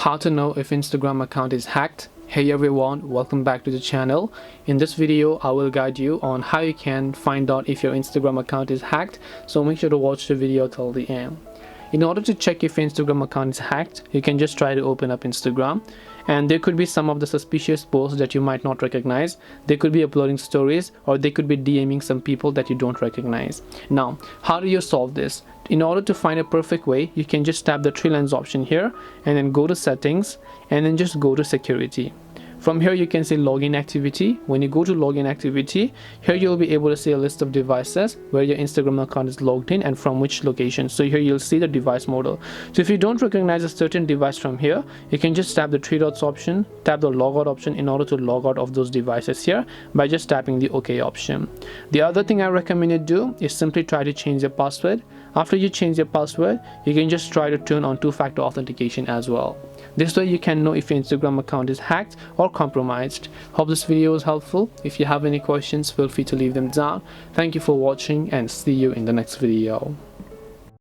How to know if Instagram account is hacked. Hey everyone, welcome back to the channel. In this video I will guide you on how you can find out if your Instagram account is hacked, so make sure to watch the video till the end. In order to check if your Instagram account is hacked, you can just try to open up Instagram, and there could be some of the suspicious posts that you might not recognize. They could be uploading stories, or they could be DMing some people that you don't recognize. Now, how do you solve this? In order to find a perfect way, you can just tap the three lines option here and then go to settings and then just go to security. From here you can see login activity. When you go to login activity, here you'll be able to see a list of devices where your Instagram account is logged in and from which location. So here you'll see the device model. So if you don't recognize a certain device from here, you can just tap the three dots option, tap the logout option in order to log out of those devices here by just tapping the OK option. The other thing I recommend you do is simply try to change your password. After you change your password, you can just try to turn on two-factor authentication as well. This way you can know if your Instagram account is hacked or compromised. Hope this video was helpful. If you have any questions, feel free to leave them down. Thank you for watching and see you in the next video.